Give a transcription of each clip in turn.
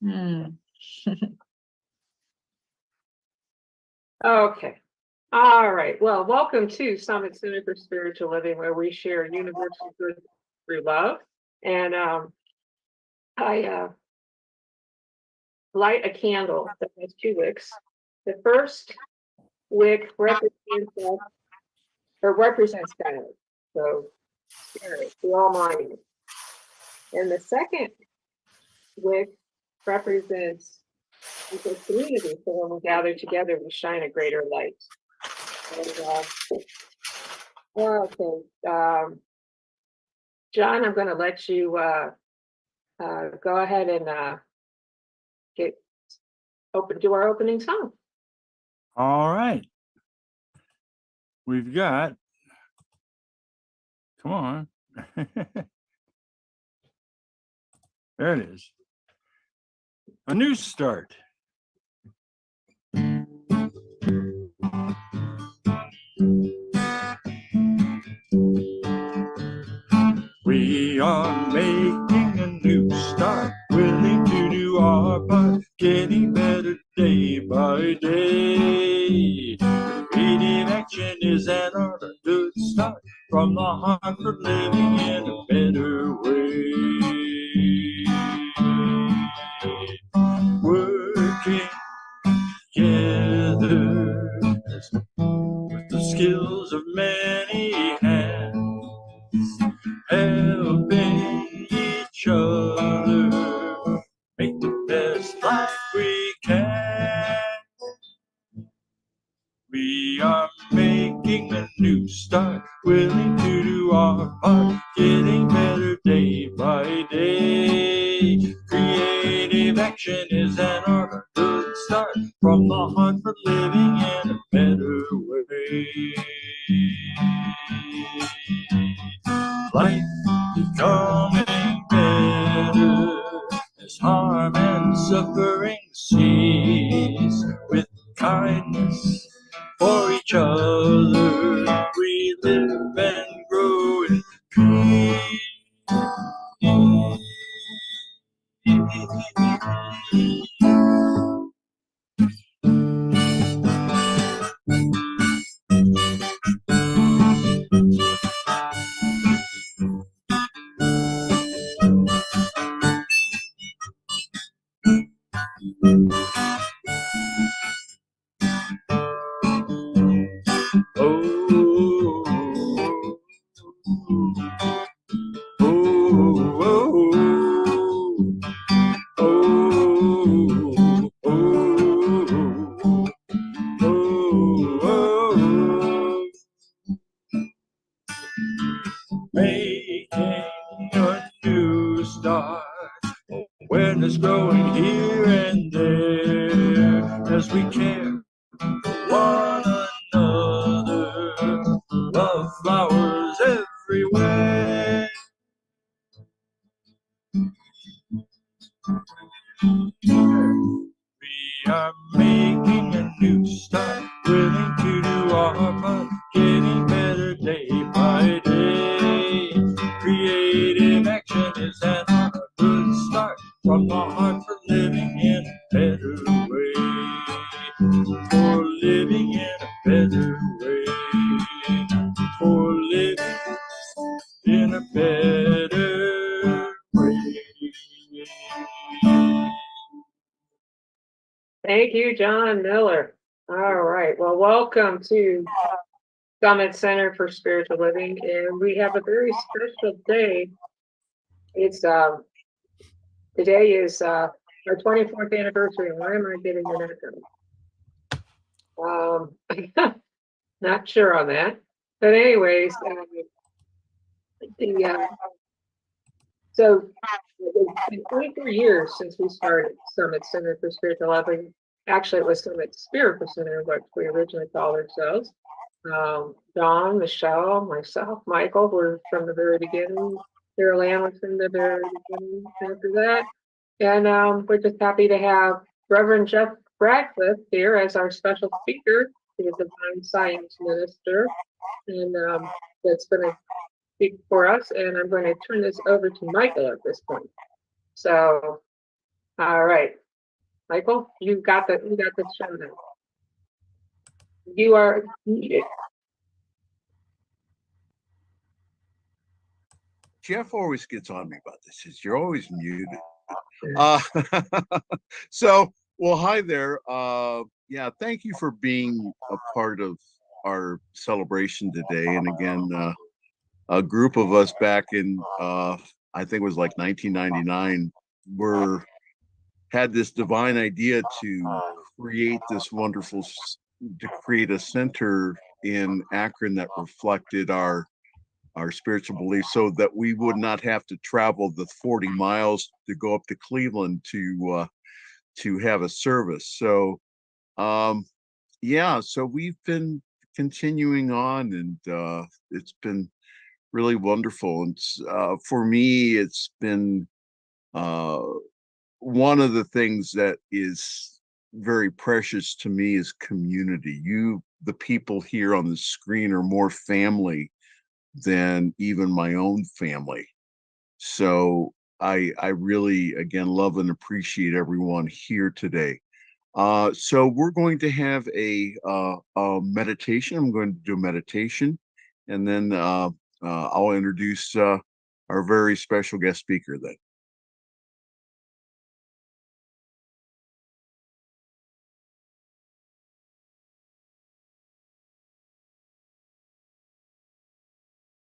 Hmm. Okay. All right. Well, welcome to Summit Center for Spiritual Living, where we share universal good through love. And I light a candle that has two wicks. The first wick represents us, or represents God, so Spirit, the Almighty. And the second wick represents the community. So when we gather together, we shine a greater light. And, okay, John, I'm going to let you go ahead and do our opening song. All right. We've got, come on. There it is. A new start. We are making a new start, willing to do our part, getting better day by day. Creative action is an art, a good start from the heart for living in a better way. Working together with the skills of many hands, helping each other make the best life we can. We are making a new start, willing to do our part, getting better day by day. Creative action is an art, a good start from the heart for living in a better way. Life becoming better as harm and suffering cease. With kindness for each other, we live and grow in peace. Making a new start, awareness growing here and there as we care for one another, love flowers everywhere. We are making a new start, willing to do our part, getting better day by day. Creative action is an art, a good start from the heart for living in a better way. For living in a better way. For living in a better way. Thank you, John Miller. All right. Well, welcome to Summit Center for Spiritual Living, and we have a very special day. It's today is our 24th anniversary. Why am I getting an echo? Not sure on that, but anyways, so it's been 24 years since we started Summit Center for Spiritual Living. Actually, it was Summit Spiritual Center, what we originally called ourselves. Don, Michelle, myself, Michael were from the very beginning. Carol Ann was from the very beginning after that. And we're just happy to have Reverend Jeff Radcliffe here as our special speaker. He's a divine science minister. And that's going to speak for us. And I'm going to turn this over to Michael at this point. So All right, Michael, you got the show now. You are muted. Jeff always gets on me about this. Says you're always muted. Uh, so, well, hi there. Yeah, thank you for being a part of our celebration today. And again, a group of us back in, I think it was like 1999, were had this divine idea to create this wonderful, to create a center in Akron that reflected our spiritual beliefs so that we would not have to travel the 40 miles to go up to Cleveland to have a service. So yeah, so we've been continuing on, and it's been really wonderful. And for me, it's been uh one of the things that is very precious to me is community. The people here on the screen are more family than even my own family. So I really again love and appreciate everyone here today. So we're going to have a meditation. I'm going to do a meditation, and then I'll introduce our very special guest speaker then.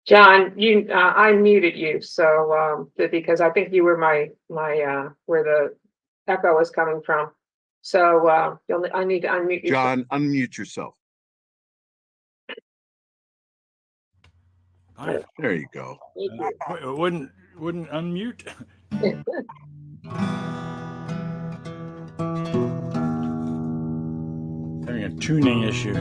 John, I muted you, so because I think you were my where the echo was coming from. So I need to unmute you. John, unmute yourself. Hi. There you go. Thank you. Wouldn't unmute. Having a tuning issue.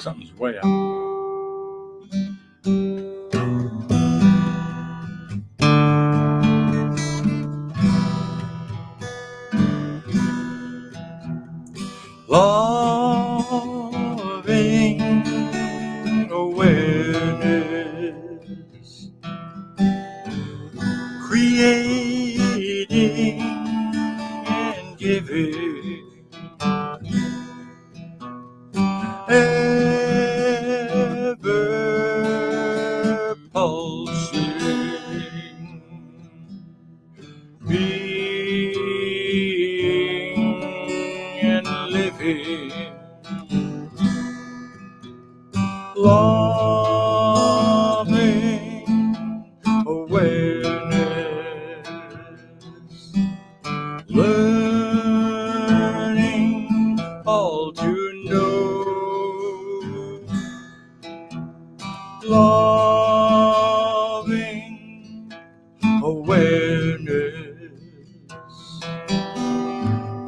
Something's way up. Loving awareness, creating and giving, ever pulsing, being and living, loving awareness, learning all to know, loving awareness,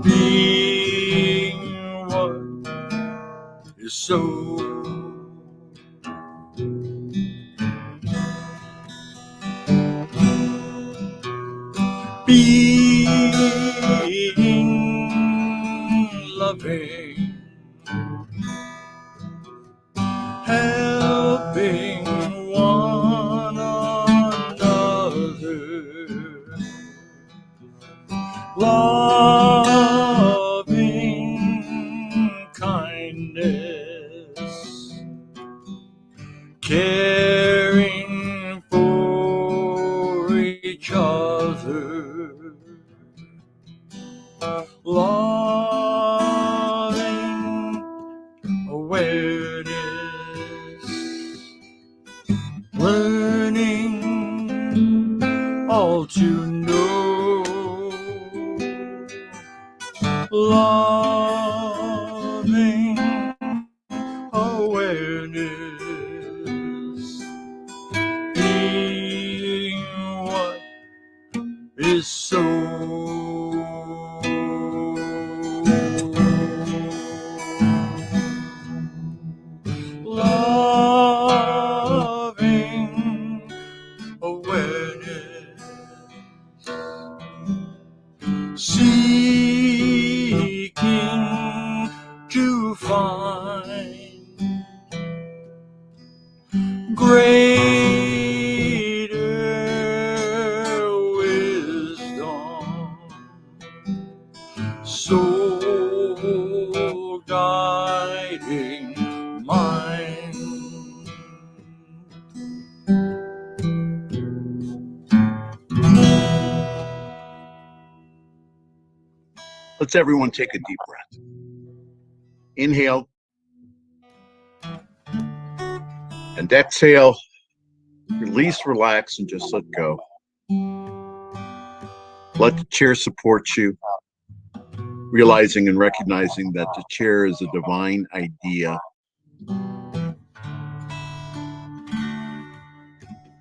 being what is so. Being loving, helping one another, loving kindness, caring for each other, loving awareness, learning all to know, loving awareness, being what is so. greater wisdom, so guiding mind. Let's everyone take a deep breath. Inhale and exhale. Release, relax, and just let go. Let the chair support you, realizing and recognizing that the chair is a divine idea.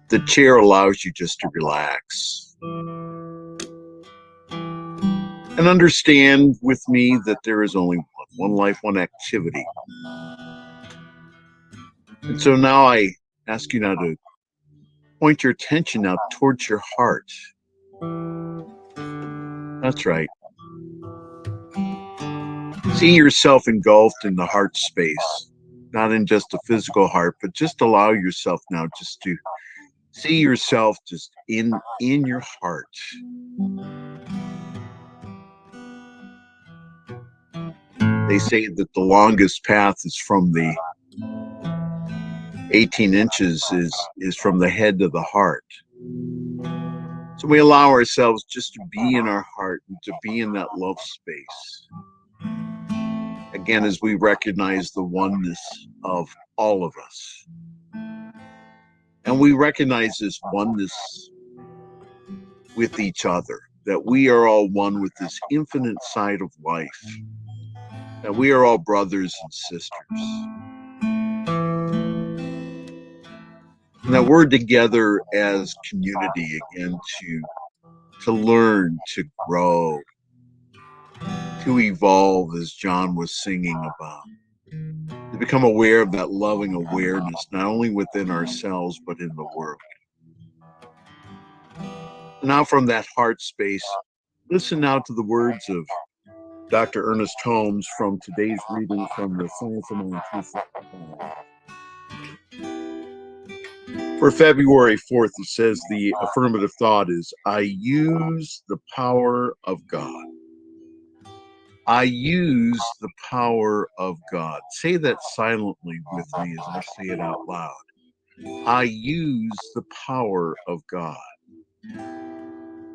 The chair allows you just to relax and understand with me that there is only one life, one activity. And so now I ask you now to point your attention out towards your heart. That's right. See yourself engulfed in the heart space, not in just the physical heart, but just allow yourself now just to see yourself just in your heart. They say that the longest path is from the 18 inches is from the head to the heart. So we allow ourselves just to be in our heart and to be in that love space. Again, as we recognize the oneness of all of us. And we recognize this oneness with each other, that we are all one with this infinite side of life, that we are all brothers and sisters, and that we're together as community again to learn, to grow, to evolve, as John was singing about, to become aware of that loving awareness, not only within ourselves, but in the world. Now from that heart space, listen now to the words of Dr. Ernest Holmes from today's reading from the Science of Mind 265. For February 4th, it says the affirmative thought is, I use the power of God. I use the power of God. Say that silently with me as I say it out loud. I use the power of God.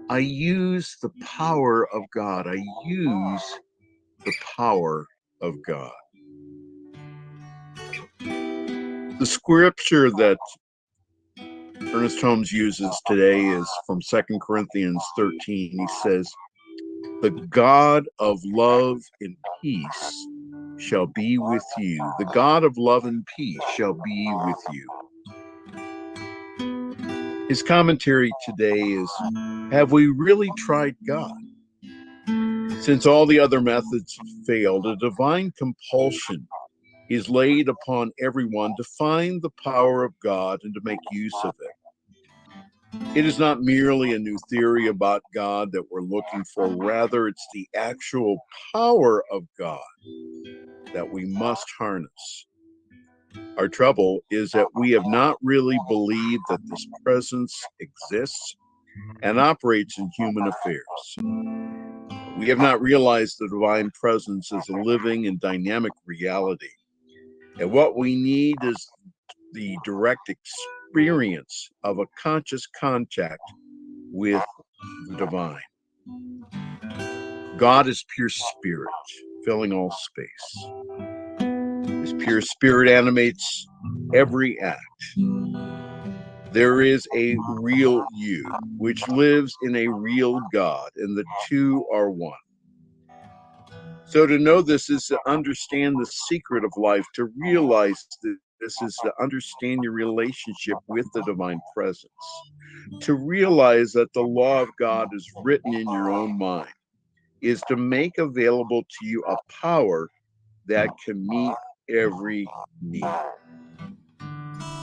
I use the power of God. I use the power of God. The scripture that Ernest Holmes uses today is from 2 Corinthians 13. He says, the God of love and peace shall be with you. The God of love and peace shall be with you. His commentary today is, have we really tried God? Since all the other methods have failed, a divine compulsion is laid upon everyone to find the power of God and to make use of it. It is not merely a new theory about God that we're looking for, rather it's the actual power of God that we must harness. Our trouble is that we have not really believed that this presence exists and operates in human affairs. We have not realized the divine presence as a living and dynamic reality. And what we need is the direct experience of a conscious contact with the divine. God is pure spirit, filling all space. His pure spirit animates every act. There is a real you, which lives in a real God, and the two are one. So to know this is to understand the secret of life, to realize that this is to understand your relationship with the divine presence, to realize that the law of God is written in your own mind, is to make available to you a power that can meet every need.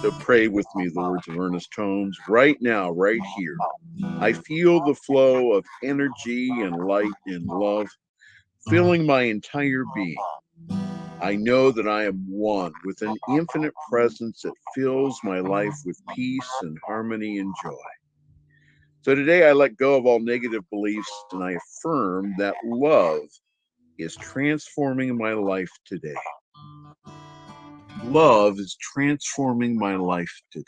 So pray with me the words of Ernest Holmes right now, right here. I feel the flow of energy and light and love filling my entire being. I know that I am one with an infinite presence that fills my life with peace and harmony and joy. So today I let go of all negative beliefs and I affirm that love is transforming my life today. Love is transforming my life today.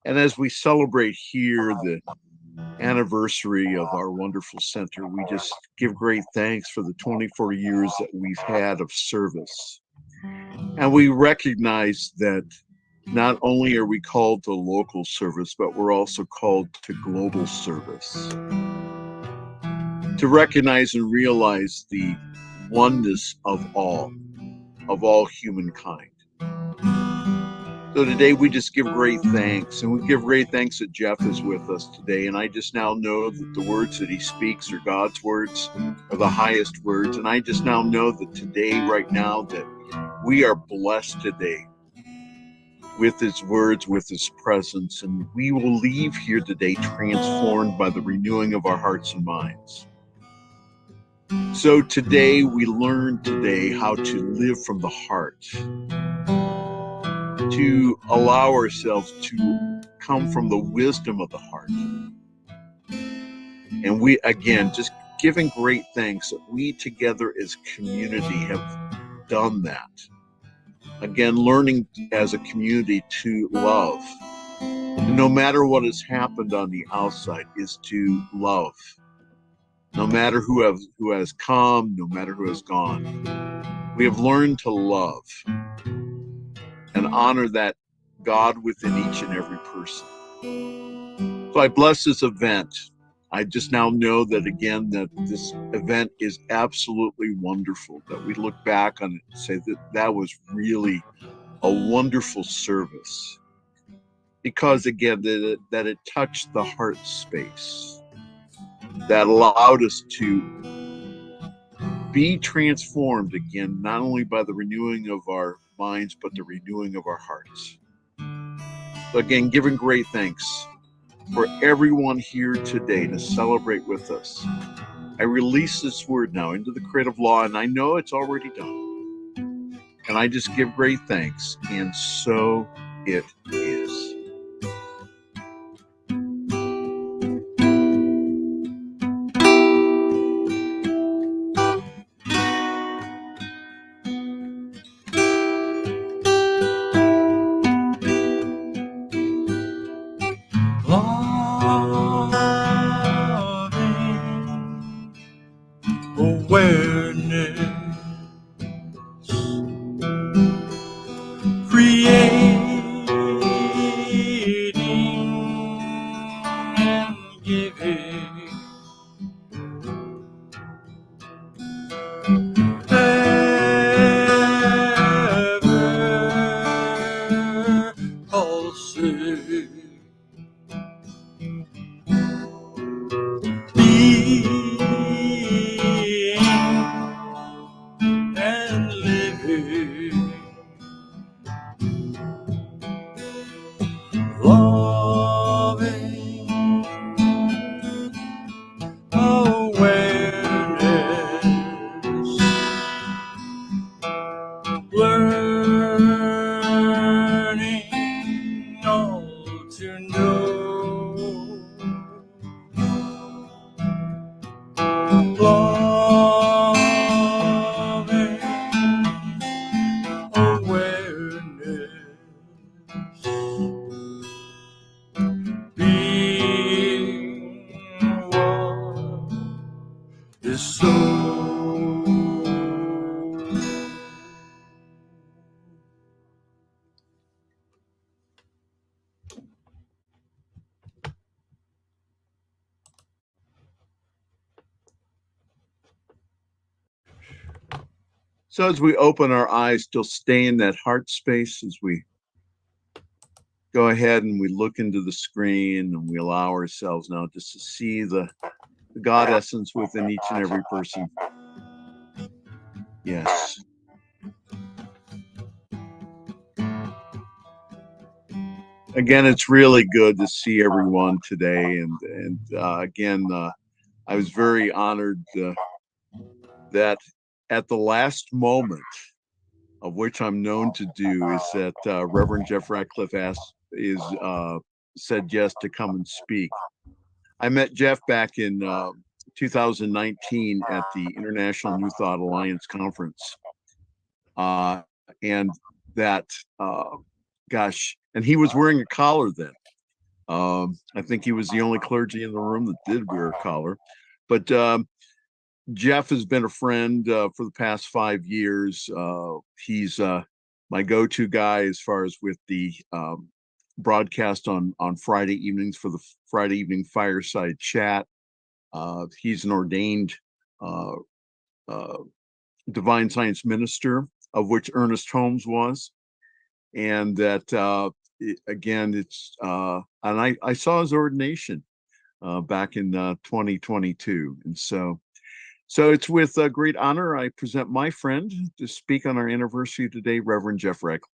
And as we celebrate here the anniversary of our wonderful center, we just give great thanks for the 24 years that we've had of service. And we recognize that not only are we called to local service, but we're also called to global service. To recognize and realize the oneness of all humankind. So today we just give great thanks, and we give great thanks that Jeff is with us today. And I just now know that the words that he speaks are God's words, are the highest words. And I just now know that today, right now, that we are blessed today with his words, with his presence, and we will leave here today transformed by the renewing of our hearts and minds. So today we learn today how to live from the heart, to allow ourselves to come from the wisdom of the heart. And we, again, just giving great thanks that we together as community have done that. Again, learning as a community to love. And no matter what has happened on the outside, is to love. No matter who has come, no matter who has gone. We have learned to love and honor that God within each and every person. So I bless this event. I just now know that, again, that this event is absolutely wonderful, that we look back on it and say that that was really a wonderful service. Because, again, that it touched the heart space, that allowed us to be transformed again, not only by the renewing of our minds, but the renewing of our hearts. So again, giving great thanks for everyone here today to celebrate with us. I release this word now into the creative law, and I know it's already done. And I just give great thanks, and so it is. Loving awareness, creating and giving, ever pulsing. Being and living, loving awareness, learning all to know. Loving awareness, being what is so. So as we open our eyes, still stay in that heart space as we go ahead and we look into the screen and we allow ourselves now just to see the God essence within each and every person. Yes. Again, it's really good to see everyone today. And again, I was very honored that at the last moment, of which I'm known to do, is that Reverend Jeff Ratcliffe said yes to come and speak. I met Jeff back in 2019 at the International New Thought Alliance conference, and that, gosh, and he was wearing a collar then. I think he was the only clergy in the room that did wear a collar, but Jeff has been a friend for the past 5 years. He's my go-to guy as far as with the broadcast on Friday evenings for the Friday evening fireside chat. He's an ordained uh, uh, divine science minister, of which Ernest Holmes was, and that again, it's and I saw his ordination back in 2022, and so it's with great honor I present my friend to speak on our anniversary today, Reverend Jeff Ratcliffe.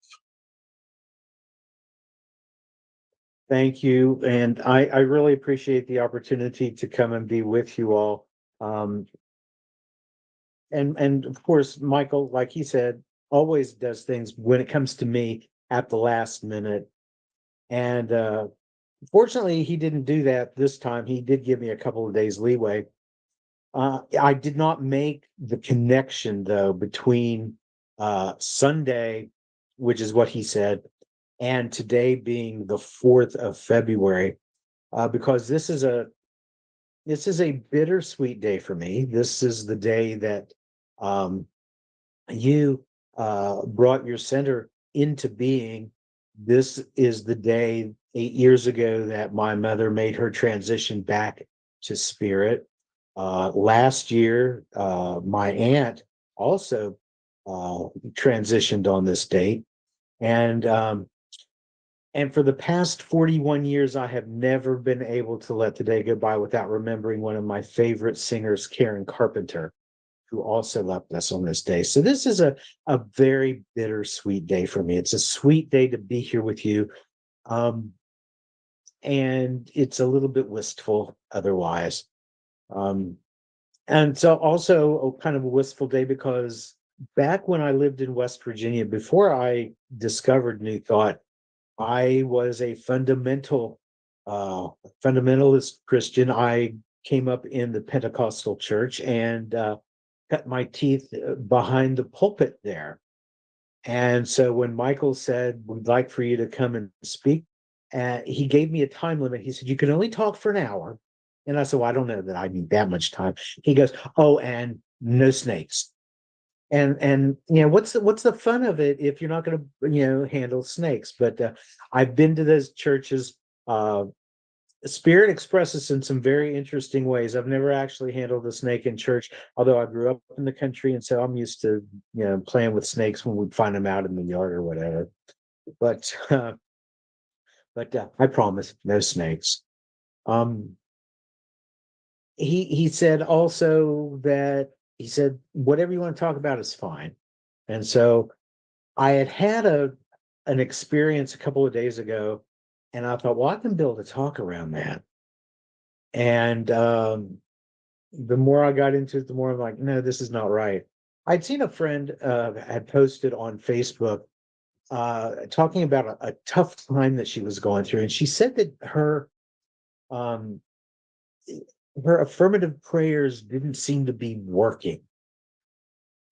Thank you. And I really appreciate the opportunity to come and be with you all. And of course, Michael, like he said, always does things when it comes to me at the last minute. And fortunately, he didn't do that this time. He did give me a couple of days leeway. I did not make the connection though between Sunday, which is what he said, and today being the 4th of February, because this is a bittersweet day for me. This is the day that you brought your center into being. This is the day 8 years ago that my mother made her transition back to spirit. Last year, my aunt also transitioned on this date. And for the past 41 years, I have never been able to let the day go by without remembering one of my favorite singers, Karen Carpenter, who also left us on this day. So this is a very bittersweet day for me. It's a sweet day to be here with you. And it's a little bit wistful otherwise. And so also a kind of a wistful day because back when I lived in West Virginia, before I discovered New Thought, I was a fundamentalist Christian. I came up in the Pentecostal church and cut my teeth behind the pulpit there. And so when Michael said, we'd like for you to come and speak, he gave me a time limit. He said, you can only talk for an hour. And I said, well, I don't know that I need that much time. He goes, oh, and no snakes. And what's the fun of it if you're not going to handle snakes? But I've been to those churches. Spirit expresses in some very interesting ways. I've never actually handled a snake in church, although I grew up in the country, and so I'm used to playing with snakes when we'd find them out in the yard or whatever. But I promise, no snakes. He said also that he said whatever you want to talk about is fine. And so I had an experience a couple of days ago, and I thought, well, I can build a talk around that. And the more I got into it, the more I'm like, no, this is not right. I'd seen a friend had posted on Facebook talking about a tough time that she was going through, and she said that her affirmative prayers didn't seem to be working.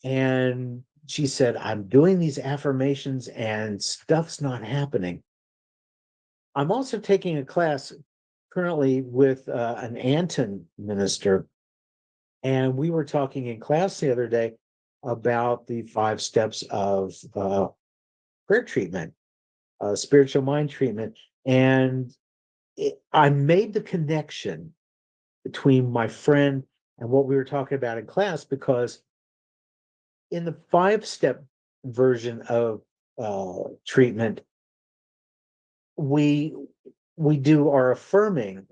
And she said, I'm doing these affirmations and stuff's not happening. I'm also taking a class currently with an Anton minister. And we were talking in class the other day about the 5 steps of prayer treatment, spiritual mind treatment. And I made the connection between my friend and what we were talking about in class, because in the 5-step version of treatment, we do our affirming,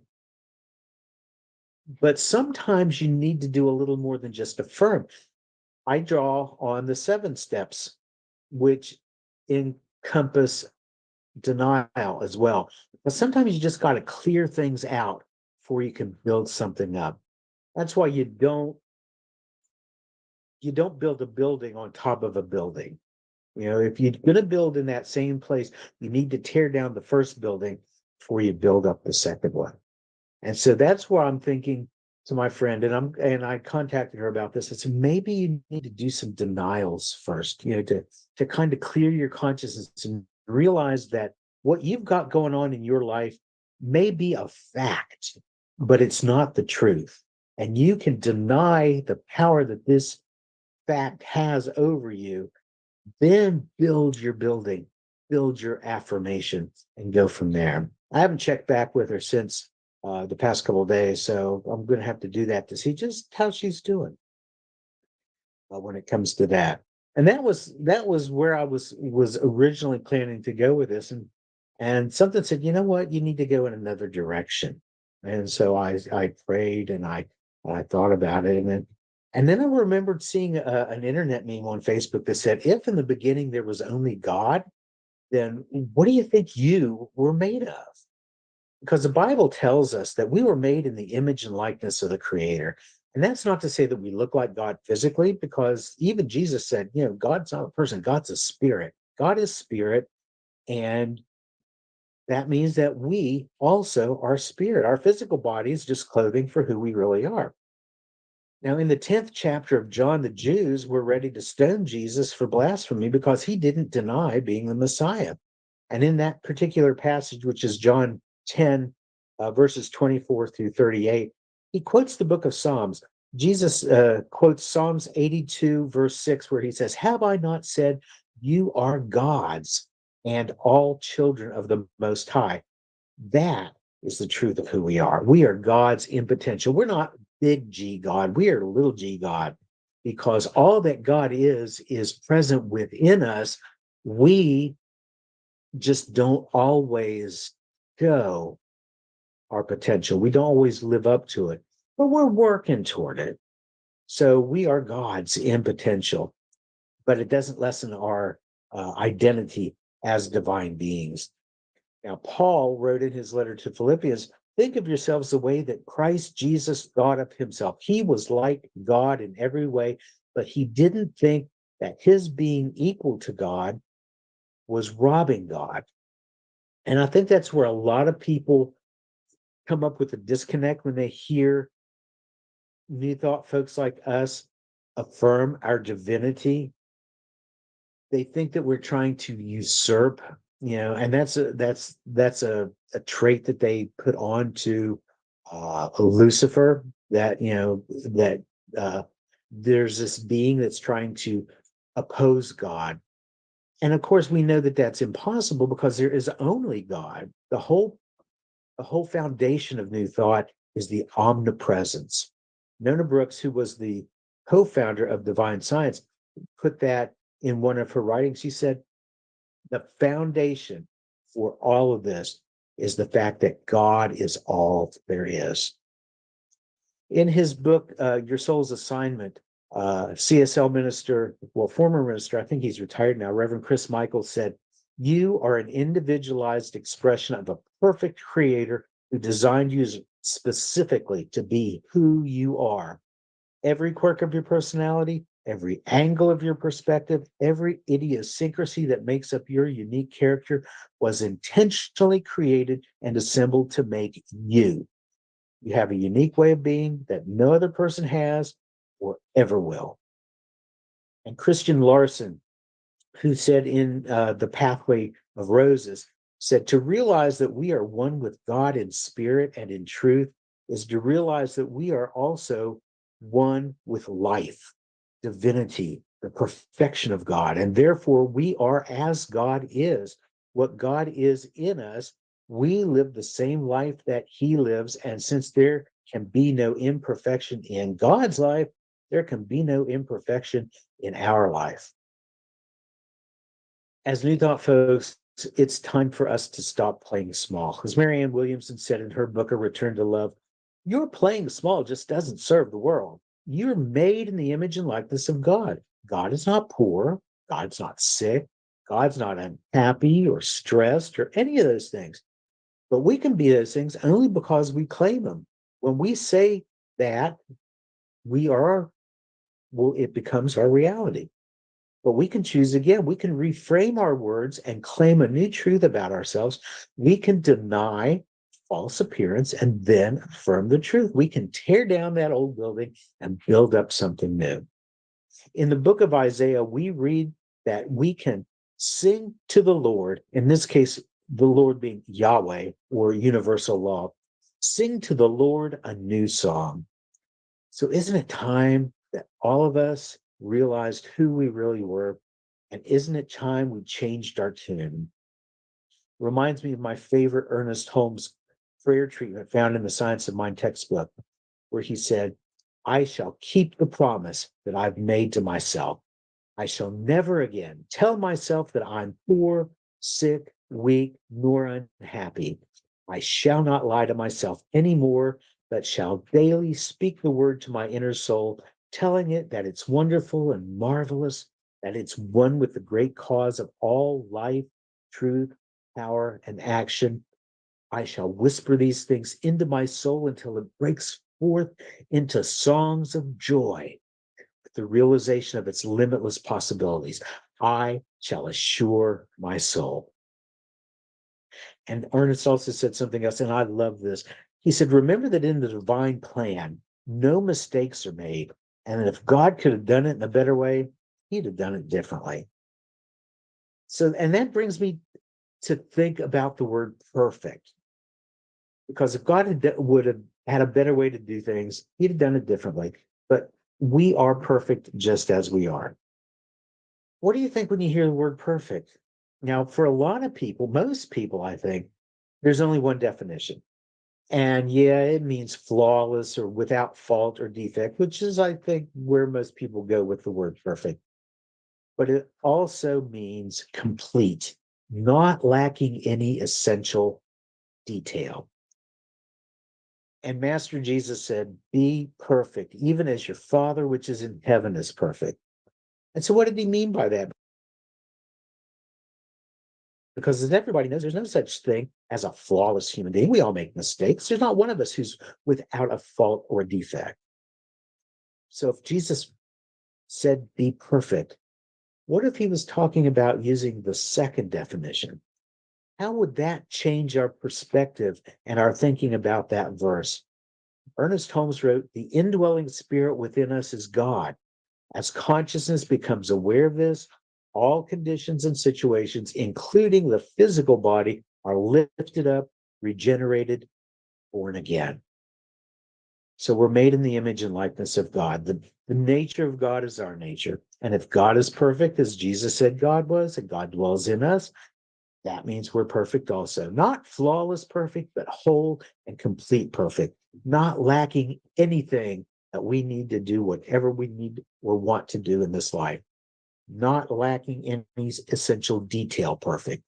but sometimes you need to do a little more than just affirm. I draw on the 7 steps, which encompass denial as well. But sometimes you just got to clear things out before you can build something up. That's why you don't you don't build a building on top of a building. If you're going to build in that same place, you need to tear down the first building before you build up the second one. And so that's where I'm thinking to my friend, and I contacted her about this. I said, maybe you need to do some denials first, to kind of clear your consciousness and realize that what you've got going on in your life may be a fact, but it's not the truth. And you can deny the power that this fact has over you, then build your building, build your affirmation, and go from there. I haven't checked back with her since the past couple of days, so I'm going to have to do that to see just how she's doing when it comes to that. And that was where I was originally planning to go with this, and something said, you know what, you need to go in another direction. And so I prayed and I thought about it, and then I remembered seeing an internet meme on Facebook that said, if in the beginning there was only God, then what do you think you were made of? Because the Bible tells us that we were made in the image and likeness of the Creator. And that's not to say that we look like God physically, because even Jesus said, God's not a person, God's a spirit. God is spirit. And that means that we also are spirit. Our physical body is just clothing for who we really are. Now, in the 10th chapter of John, the Jews were ready to stone Jesus for blasphemy because he didn't deny being the Messiah. And in that particular passage, which is John 10, verses 24 through 38, he quotes the book of Psalms. Jesus quotes Psalms 82, verse 6, where he says, have I not said, you are gods and all children of the Most High? That is the truth of who we are. We are God's in potential. We're not big G God. We are little G God, because all that God is present within us. We just don't always show our potential. We don't always live up to it, but we're working toward it. So we are God's in potential, but it doesn't lessen our identity as divine beings. Now, Paul wrote in his letter to Philippians, think of yourselves the way that Christ Jesus thought of himself. He was like God in every way, but he didn't think that his being equal to God was robbing God. And I think that's where a lot of people come up with a disconnect when they hear New Thought folks like us affirm our divinity. They think that we're trying to usurp, and that's a trait that they put on to Lucifer, that that there's this being that's trying to oppose God. And of course, we know that that's impossible because there is only God. The whole foundation of New Thought is the omnipresence. Nona Brooks, who was the co-founder of Divine Science, put that in one of her writings. She said, the foundation for all of this is the fact that God is all there is. In his book, Your Soul's Assignment, CSL minister, former minister, I think he's retired now, Reverend Chris Michaels said, you are an individualized expression of a perfect creator who designed you specifically to be who you are. Every quirk of your personality, every angle of your perspective, every idiosyncrasy that makes up your unique character was intentionally created and assembled to make you. You have a unique way of being that no other person has or ever will. And Christian Larson, who said in The Pathway of Roses, said to realize that we are one with God in spirit and in truth is to realize that we are also one with life, divinity, the perfection of God. And therefore, we are as God is. What God is in us, we live the same life that he lives. And since there can be no imperfection in God's life, there can be no imperfection in our life. As New Thought folks, it's time for us to stop playing small. As Marianne Williamson said in her book, A Return to Love, your playing small just doesn't serve the world. You're made in the image and likeness of God. God is not poor. God's not sick. God's not unhappy or stressed or any of those things. But we can be those things only because we claim them. When we say that, we are well, it becomes our reality. But we can choose again. We can reframe our words and claim a new truth about ourselves. We can deny false appearance and then affirm the truth. We can tear down that old building and build up something new. In the book of Isaiah, we read that we can sing to the Lord, in this case, the Lord being Yahweh or universal law, sing to the Lord a new song. So isn't it time that all of us realized who we really were? And isn't it time we changed our tune? Reminds me of my favorite Ernest Holmes prayer treatment found in the Science of Mind textbook, where he said, I shall keep the promise that I've made to myself. I shall never again tell myself that I'm poor, sick, weak, nor unhappy. I shall not lie to myself anymore, but shall daily speak the word to my inner soul, telling it that it's wonderful and marvelous, that it's one with the great cause of all life, truth, power, and action. I shall whisper these things into my soul until it breaks forth into songs of joy, the realization of its limitless possibilities. I shall assure my soul. And Ernest also said something else, and I love this. He said, remember that in the divine plan, no mistakes are made. And if God could have done it in a better way, he'd have done it differently. So, and that brings me to think about the word perfect. Because if would have had a better way to do things, he'd have done it differently. But we are perfect just as we are. What do you think when you hear the word perfect? Now, for a lot of people, most people, I think, there's only one definition. And yeah, it means flawless or without fault or defect, which is, I think, where most people go with the word perfect. But it also means complete, not lacking any essential detail. And Master Jesus said, be perfect, even as your Father, which is in heaven, is perfect. And so, what did he mean by that? Because as everybody knows, there's no such thing as a flawless human being. We all make mistakes. There's not one of us who's without a fault or a defect. So if Jesus said, be perfect, what if he was talking about using the second definition? How would that change our perspective and our thinking about that verse? Ernest Holmes wrote, the indwelling spirit within us is God. As consciousness becomes aware of this, all conditions and situations, including the physical body, are lifted up, regenerated, born again. So we're made in the image and likeness of God. The nature of God is our nature. And if God is perfect, as Jesus said God was, and God dwells in us, that means we're perfect also. Not flawless perfect, but whole and complete perfect, not lacking anything that we need to do whatever we need or want to do in this life, not lacking any essential detail perfect.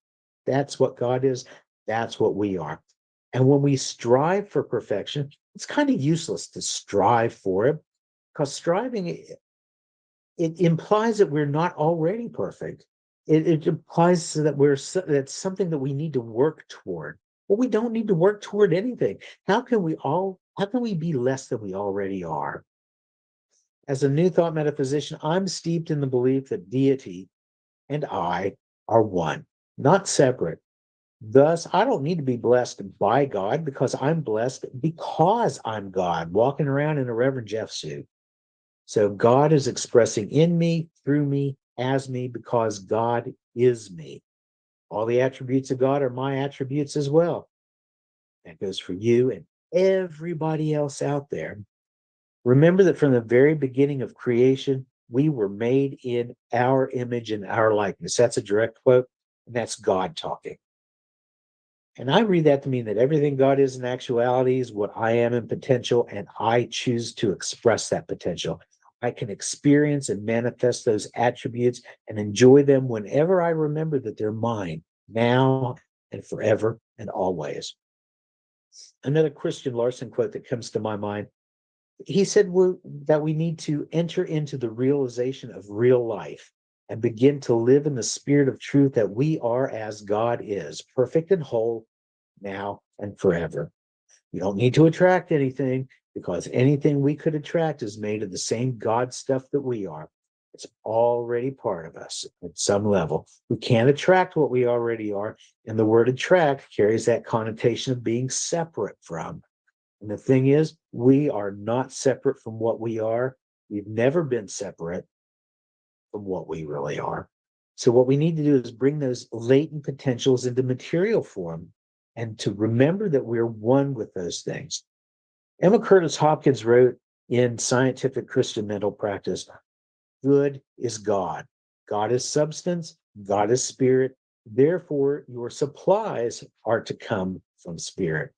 That's what God is. That's what we are. And when we strive for perfection, it's kind of useless to strive for it because striving, it implies that we're not already perfect. It implies that that's something that we need to work toward. Well, we don't need to work toward anything. How can we be less than we already are? As a New Thought metaphysician, I'm steeped in the belief that deity and I are one, not separate. Thus, I don't need to be blessed by God because I'm blessed because I'm God, walking around in a Reverend Jeff suit. So God is expressing in me, through me, as me, because God is me. All the attributes of God are my attributes as well. That goes for you and everybody else out there. Remember that from the very beginning of creation, we were made in our image and our likeness. That's a direct quote, and that's God talking. And I read that to mean that everything God is in actuality is what I am in potential, and I choose to express that potential. I can experience and manifest those attributes and enjoy them whenever I remember that they're mine, now and forever and always. Another Christian Larson quote that comes to my mind, he said that we need to enter into the realization of real life and begin to live in the spirit of truth that we are as God is, perfect and whole, now and forever. You don't need to attract anything because anything we could attract is made of the same God stuff that we are. It's already part of us at some level. We can't attract what we already are. And the word attract carries that connotation of being separate from. And the thing is, we are not separate from what we are. We've never been separate from what we really are. So, what we need to do is bring those latent potentials into material form and to remember that we're one with those things. Emma Curtis Hopkins wrote in Scientific Christian Mental Practice, good is God. God is substance, God is spirit. Therefore, your supplies are to come from spirit.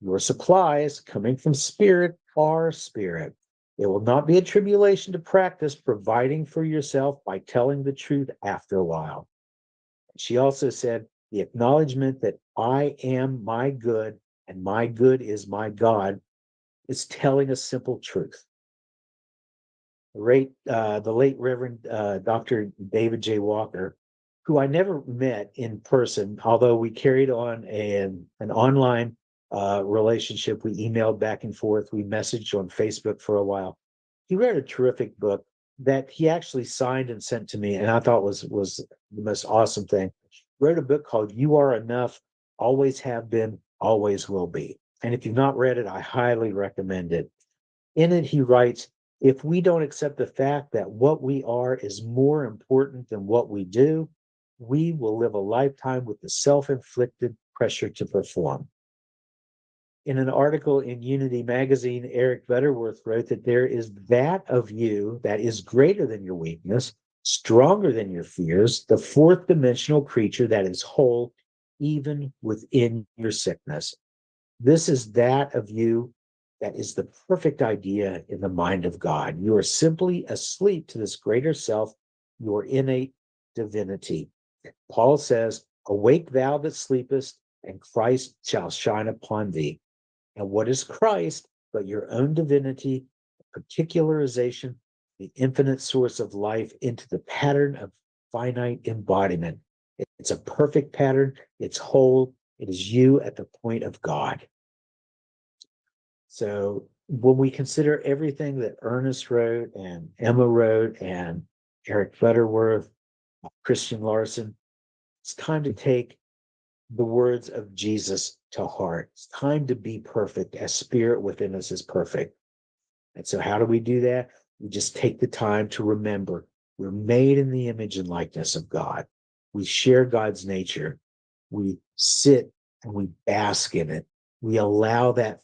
Your supplies coming from spirit are spirit. It will not be a tribulation to practice providing for yourself by telling the truth after a while. She also said, the acknowledgement that I am my good and my good is my God is telling a simple truth. The late Reverend Dr. David J. Walker, who I never met in person, although we carried on an online relationship. We emailed back and forth. We messaged on Facebook for a while. He wrote a terrific book that he actually signed and sent to me, and I thought was the most awesome thing. Wrote a book called "You Are Enough, Always Have Been, Always Will Be." And if you've not read it, I highly recommend it. In it, he writes, if we don't accept the fact that what we are is more important than what we do, we will live a lifetime with the self-inflicted pressure to perform. In an article in Unity magazine, Eric Butterworth wrote that there is that of you that is greater than your weakness, stronger than your fears, the fourth dimensional creature that is whole even within your sickness. This is that of you that is the perfect idea in the mind of God. You are simply asleep to this greater self, your innate divinity. Paul says, awake thou that sleepest, and Christ shall shine upon thee. And what is Christ but your own divinity, particularization, the infinite source of life into the pattern of finite embodiment? It's a perfect pattern. It's whole. It is you at the point of God. So when we consider everything that Ernest wrote and Emma wrote and Eric Butterworth, Christian Larson, it's time to take the words of Jesus to heart. It's time to be perfect as spirit within us is perfect. And so how do we do that? We just take the time to remember we're made in the image and likeness of God. We share God's nature. We sit and we bask in it. We allow that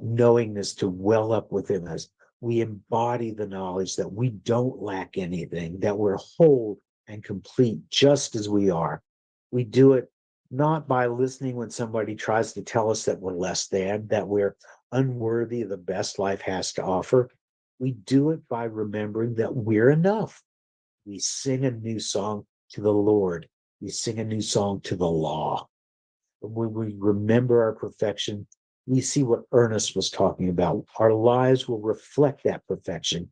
knowingness to well up within us. We embody the knowledge that we don't lack anything, that we're whole and complete just as we are. We do it not by listening when somebody tries to tell us that we're less than, that we're unworthy of the best life has to offer. We do it by remembering that we're enough. We sing a new song to the Lord. We sing a new song to the law. When we remember our perfection, we see what Ernest was talking about. Our lives will reflect that perfection.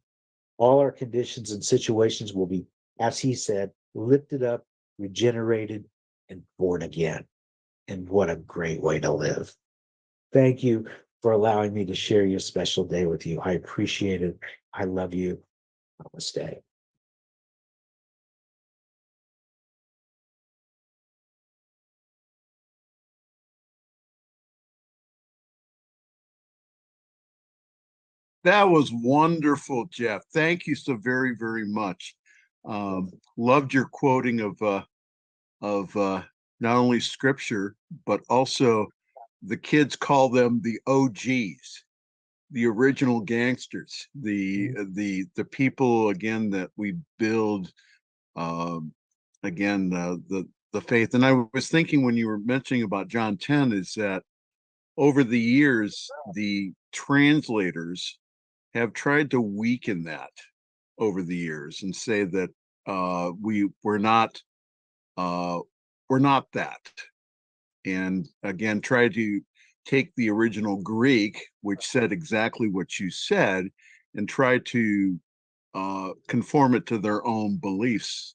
All our conditions and situations will be, as he said, lifted up, regenerated, and born again. And what a great way to live. Thank you for allowing me to share your special day with you. I appreciate it. I love you. Namaste. That was wonderful, Jeff. Thank you so very, very much. Loved your quoting of not only scripture, but also the kids call them the OGs, the original gangsters, the people again that we build again the faith. And I was thinking when you were mentioning about John 10 is that over the years the translators have tried to weaken that over the years and say that uh, we're not that, and again try to take the original Greek, which said exactly what you said, and try to conform it to their own beliefs.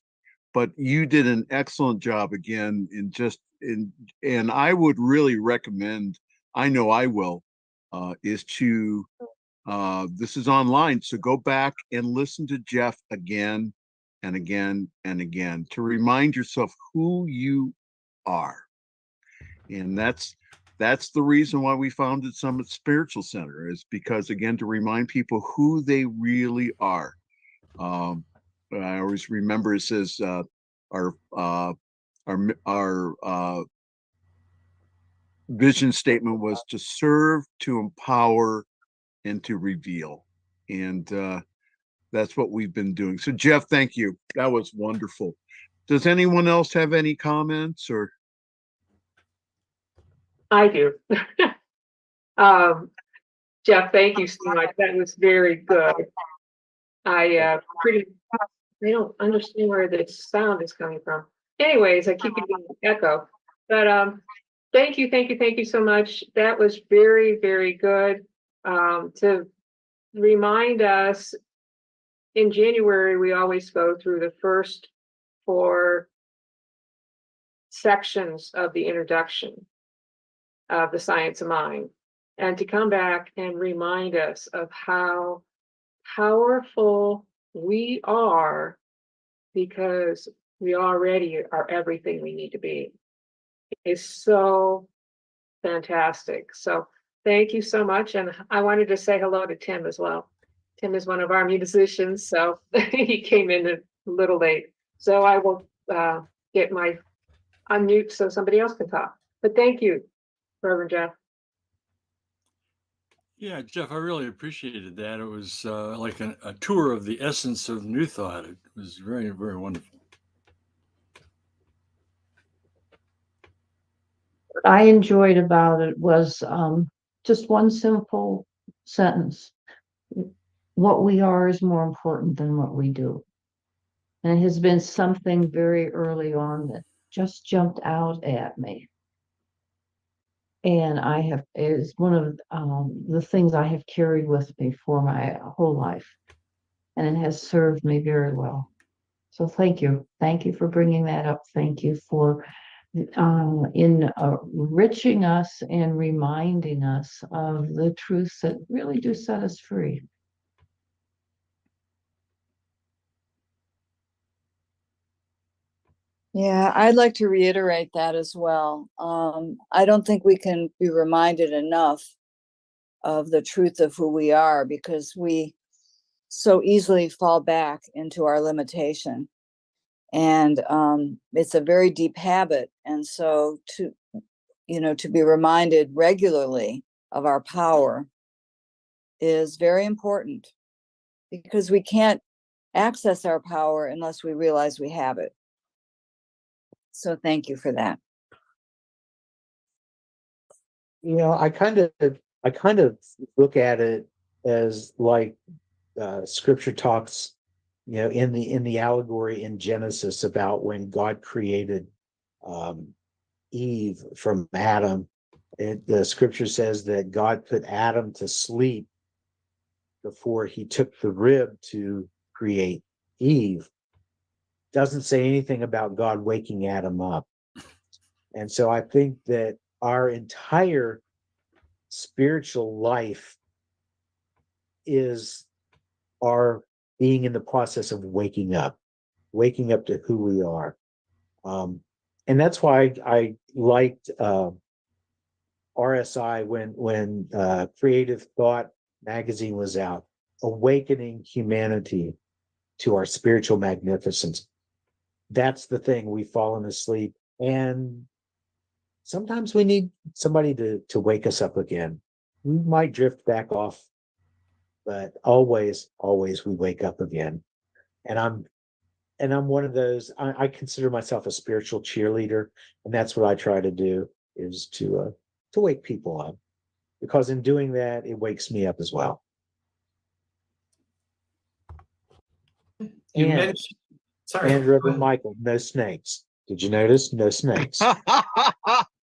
But you did an excellent job again in just in, and I would really recommend. I know I will, is to This is online, so go back and listen to Jeff again and again and again to remind yourself who you are. And that's the reason why we founded Summit Spiritual Center, is because, again, to remind people who they really are. I always remember it says our vision statement was to serve, to empower, and to reveal. And that's what we've been doing. So, Jeff, thank you. That was wonderful. Does anyone else have any comments or? I do. Jeff, thank you so much. That was very good. I don't understand where the sound is coming from. Anyways, I keep getting an echo. But thank you so much. That was very, very good. To remind us, in January, we always go through the first 4 sections of the introduction of the science of mind, and to come back and remind us of how powerful we are, because we already are everything we need to be, is so fantastic. So thank you so much. And I wanted to say hello to Tim as well. Tim is one of our musicians, so he came in a little late. So I will get my unmute so somebody else can talk. But thank you, Reverend Jeff. Yeah, Jeff, I really appreciated that. It was like a tour of the essence of New Thought. It was very, very wonderful. What I enjoyed about it was just one simple sentence. What we are is more important than what we do. And it has been something very early on that just jumped out at me. And is one of the things I have carried with me for my whole life. And it has served me very well. So thank you. Thank you for bringing that up. Thank you for enriching us and reminding us of the truths that really do set us free. Yeah, I'd like to reiterate that as well. I don't think we can be reminded enough of the truth of who we are, because we so easily fall back into our limitation. And it's a very deep habit. And so to be reminded regularly of our power is very important, because we can't access our power unless we realize we have it. So thank you for that. I kind of look at it as like scripture talks, in the allegory in Genesis about when God created Eve from Adam. The scripture says that God put Adam to sleep before he took the rib to create Eve. Doesn't say anything about God waking Adam up. And so I think that our entire spiritual life is our being in the process of waking up to who we are. And that's why I liked RSI when Creative Thought magazine was out, awakening humanity to our spiritual magnificence. That's the thing. We've fallen asleep, and sometimes we need somebody to wake us up again. We might drift back off, but always we wake up again. And I'm one of those. I consider myself a spiritual cheerleader, and that's what I try to do, is to wake people up, because in doing that, it wakes me up as well. You And- mentioned, sorry. And Reverend Michael, no snakes. Did you notice? No snakes.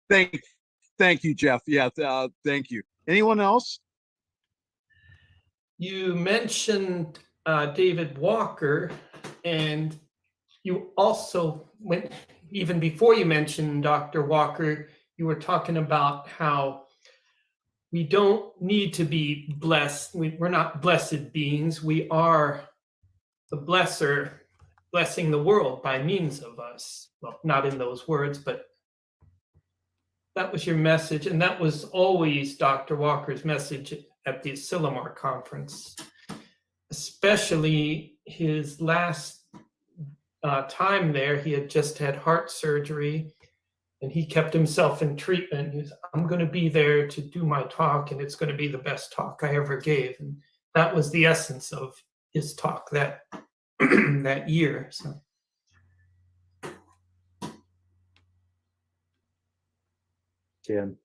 Thank you, Jeff. Yeah, thank you. Anyone else? You mentioned David Walker, and you also went, even before you mentioned Dr. Walker, you were talking about how we don't need to be blessed. We're not blessed beings. We are the blesser blessing the world by means of us. Well, not in those words, but that was your message. And that was always Dr. Walker's message at the Asilomar conference, especially his last time there. He had just had heart surgery and he kept himself in treatment. He was, I'm going to be there to do my talk, and it's going to be the best talk I ever gave. And that was the essence of his talk that that year. So. Tim.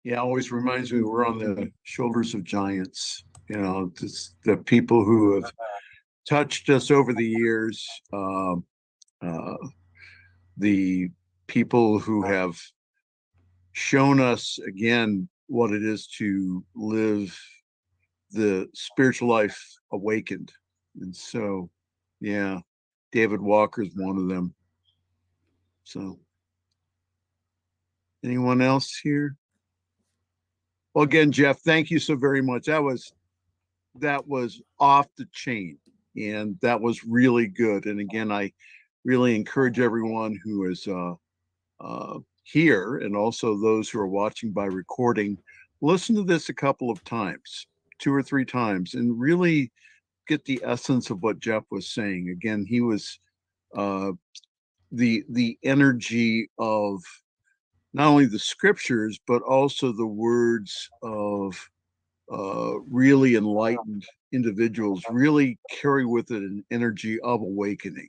Yeah, always reminds me we're on the shoulders of giants. You know, just the people who have touched us over the years, the people who have shown us again what it is to live the spiritual life awakened. And so, yeah, David Walker is one of them. So, anyone else here? Well, again, Jeff, thank you so very much. That was off the chain, and that was really good. And again, I really encourage everyone who is here, and also those who are watching by recording, listen to this a couple of times, 2 or 3 times, and really get the essence of what Jeff was saying. Again, he was the energy of not only the scriptures, but also the words of really enlightened individuals really carry with it an energy of awakening.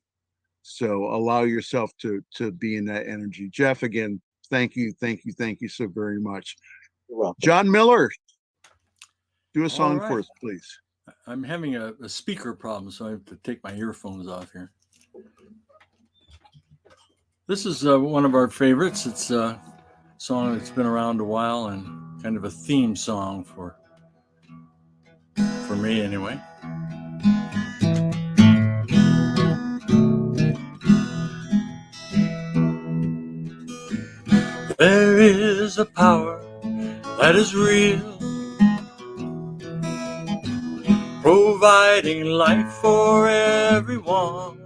So allow yourself to be in that energy. Jeff, again, thank you so very much. You're welcome. John Miller, do a All song right. for us, please. I'm having a speaker problem, so I have to take my earphones off here. This is one of our favorites. It's a song that's been around a while and kind of a theme song for me anyway. There is a power that is real, providing life for everyone,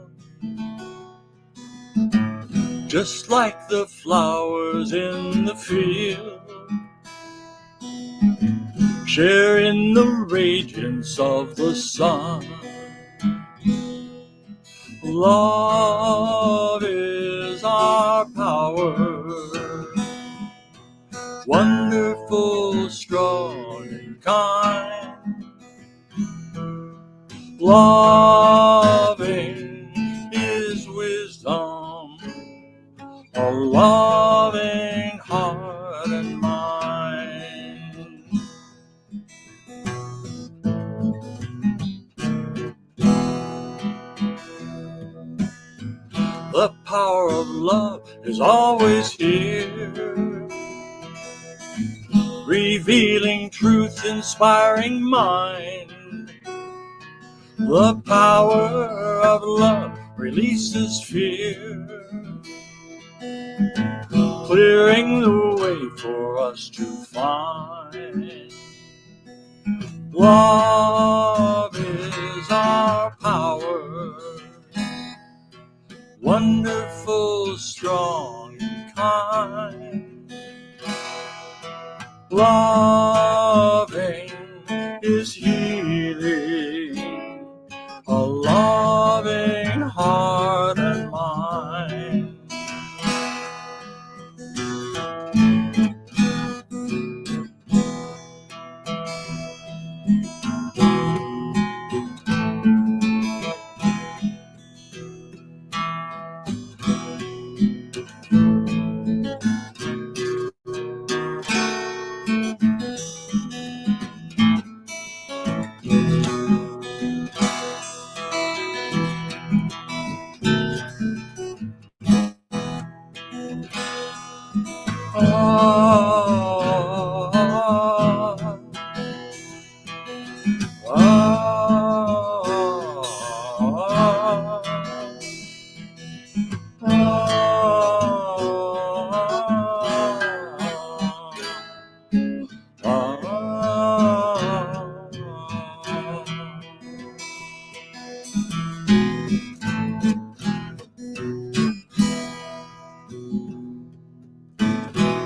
just like the flowers in the field, sharing the radiance of the sun. Love is our power, wonderful, strong, and kind. Loving is wisdom, a loving heart and mind. The power of love is always here, revealing truth, inspiring mind. The power of love releases fear, clearing the way for us to find. Love is our power, wonderful, strong, and kind. Loving is healing, a loving heart and mind.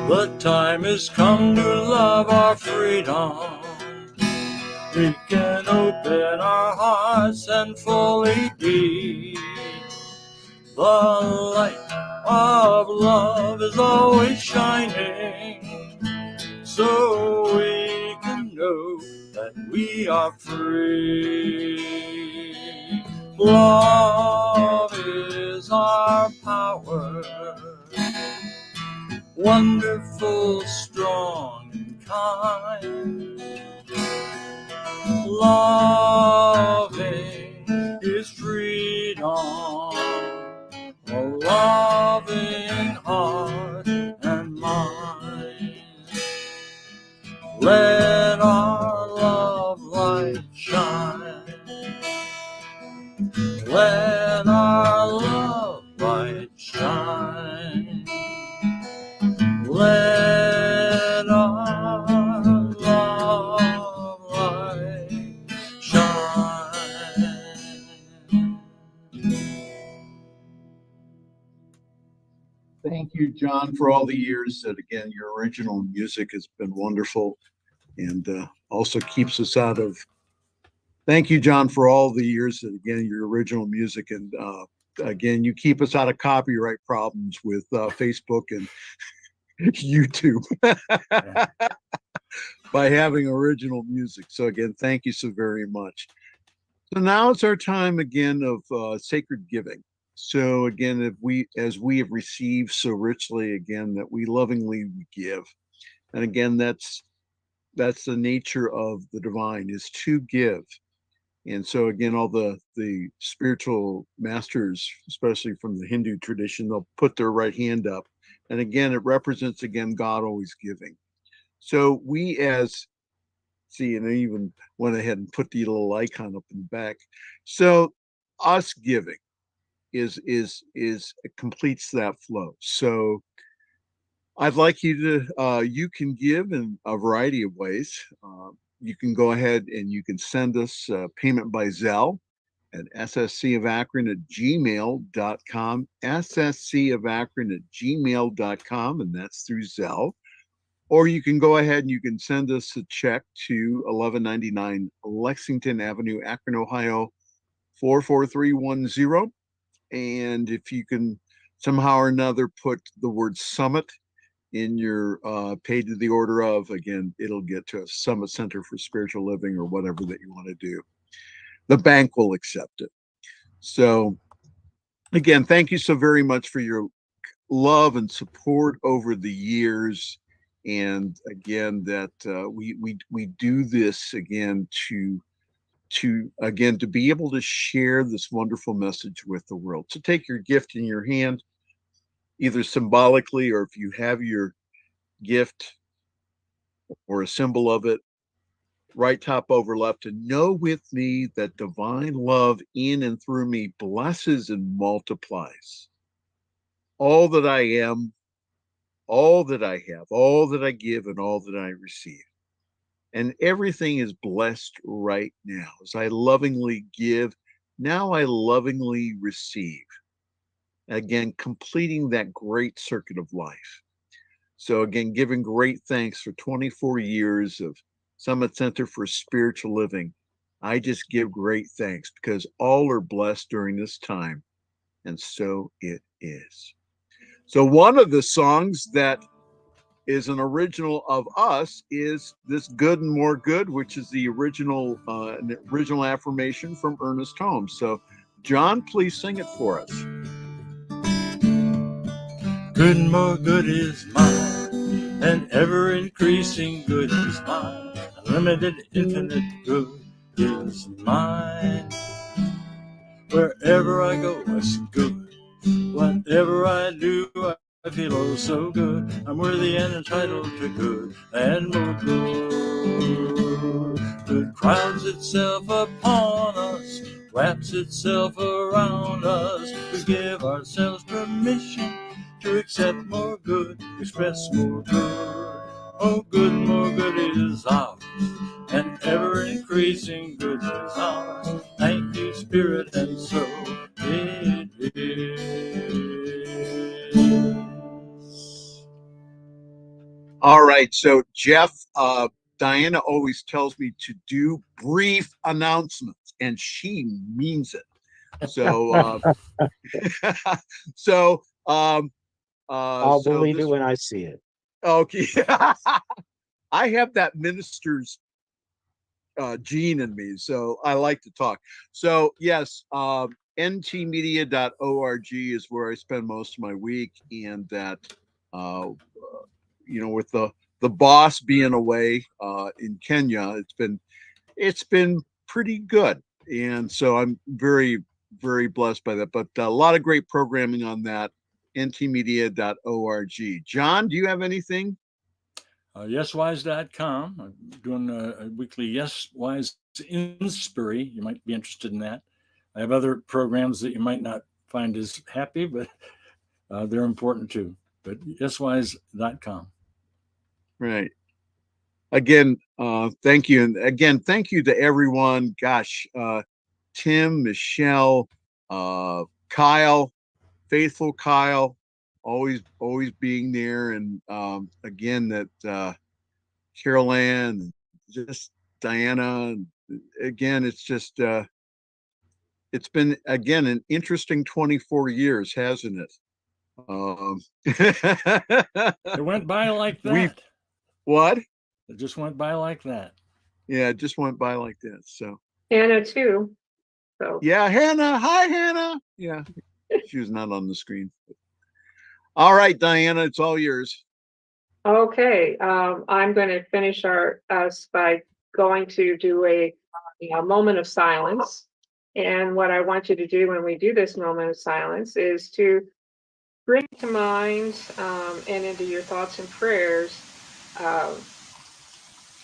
The time has come to love our freedom. We can open our hearts and fully be. The light of love is always shining, so we can know that we are free. Love is our power, wonderful, strong, and kind. Loving is freedom, a loving heart and mind. Let our love light shine. Let our love light shine. Let our love light shine. Thank you, John, for all the years that, again, your original music has been wonderful and also keeps us out of. Thank you, John, for all the years that, again, your original music and again, you keep us out of copyright problems with Facebook and YouTube by having original music. So again, thank you so very much. So now it's our time again of sacred giving. So again, as we have received so richly, again, that we lovingly give. And again, that's the nature of the divine, is to give. And so again, all the spiritual masters, especially from the Hindu tradition, they'll put their right hand up. And again, it represents, again, God always giving. So we and I even went ahead and put the little icon up in the back. So us giving it completes that flow. So I'd like you to, you can give in a variety of ways. You can go ahead and you can send us payment by Zelle at sscofakron@gmail.com, sscofakron@gmail.com, and that's through Zelle. Or you can go ahead and you can send us a check to 1199 Lexington Avenue, Akron, Ohio, 44310. And if you can somehow or another put the word summit in your paid to the order of, again, it'll get to a Summit Center for Spiritual Living or whatever that you want to do. The bank will accept it. So again, thank you so very much for your love and support over the years. And again, that we do this again to be able to share this wonderful message with the world. So take your gift in your hand, either symbolically, or if you have your gift or a symbol of it, right top over left, and know with me that divine love in and through me blesses and multiplies all that I am, all that I have, all that I give, and all that I receive. And everything is blessed right now. As I lovingly give, now I lovingly receive. Again, completing that great circuit of life. So again, giving great thanks for 24 years of Summit Center for Spiritual Living. I just give great thanks because all are blessed during this time. And so it is. So one of the songs that is an original of us is this Good and More Good, which is the original affirmation from Ernest Holmes. So John, please sing it for us. Good and more good is mine, and ever increasing good is mine. Unlimited, infinite good is mine. Wherever I go, it's good. Whatever I do, I feel oh so good. I'm worthy and entitled to good and more good. Good crowns itself upon us, wraps itself around us. We give ourselves permission to accept more good, express more good. Oh, good, more good is ours, and ever increasing good is ours. Thank you, Spirit, and so it is. All right. So Jeff, Diana always tells me to do brief announcements, and she means it. So, so, I'll so believe it this, when I see it. okay. I have that minister's gene in me, so I like to talk. So yes, ntmedia.org is where I spend most of my week, and that, with the boss being away in Kenya, it's been pretty good, and so I'm very very blessed by that. But a lot of great programming on that ntmedia.org. John, do you have anything? Yeswise.com. I'm doing a weekly Yeswise Inspiry. You might be interested in that. I have other programs that you might not find as happy, but they're important too. But yeswise.com. Right. Again, thank you. And again, thank you to everyone. Gosh, Tim, Michelle, Kyle, faithful Kyle, always being there. And again, that Carol Ann, just Diana. And again, it's been, again, an interesting 24 years, hasn't it? It went by like we that. what? It just went by like that. Yeah, it just went by like that. So Anna too. So yeah, Hannah. Hi, Hannah. Yeah, she was not on the screen. All right, Diana, it's all yours. okay, I'm going to finish us by going to do a moment of silence. And what I want you to do when we do this moment of silence is to bring to mind and into your thoughts and prayers um,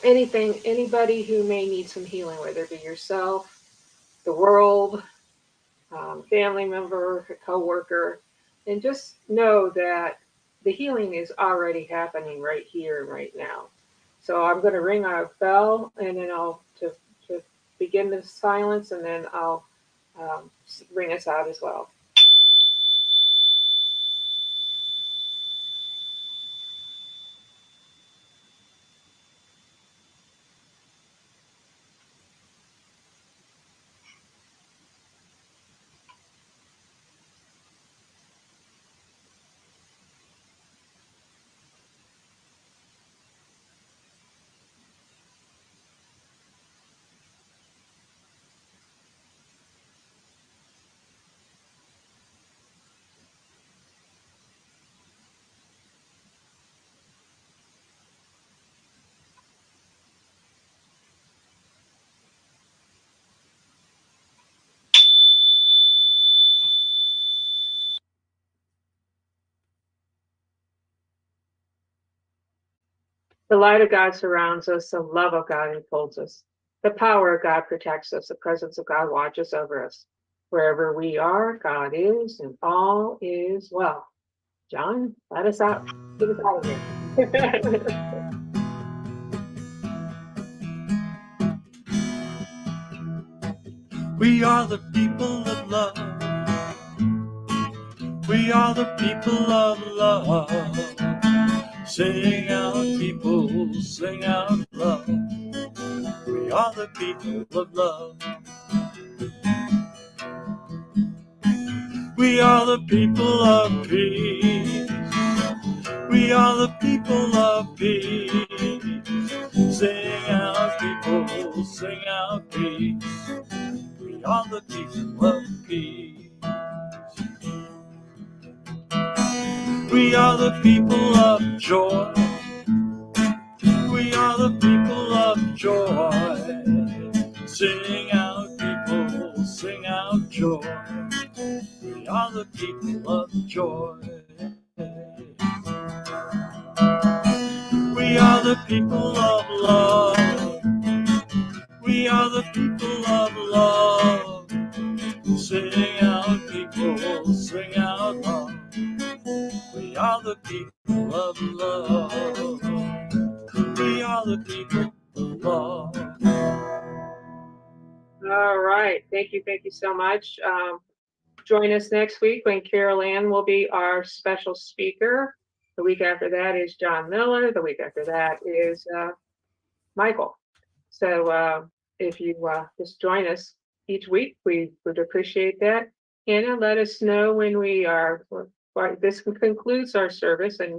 anybody who may need some healing, whether it be yourself, the world, family member, a coworker, and just know that the healing is already happening right here and right now. So I'm going to ring our bell, and then I'll to begin the silence, and then I'll ring us out as well. The light of God surrounds us, the love of God enfolds us. The power of God protects us, the presence of God watches over us. Wherever we are, God is, and all is well. John, let us out. Get us out of here. We are the people of love. We are the people of love. Sing out, people, sing out love. We are the people of love. We are the people of peace. We are the people of peace. Sing out, people, sing out peace. We are the people of peace. We are the people of joy. We are the people of joy. Sing out, people, sing out joy. We are the people of joy. We are the people of love. We are the people of love. Sing out, people, sing out love. We are the people of love. We are the people of love. All right. Thank you. Thank you so much. Join us next week when Carol Ann will be our special speaker. The week after that is John Miller. The week after that is Michael. So if you just join us each week, we would appreciate that. Hannah, let us know when we are. This concludes our service, and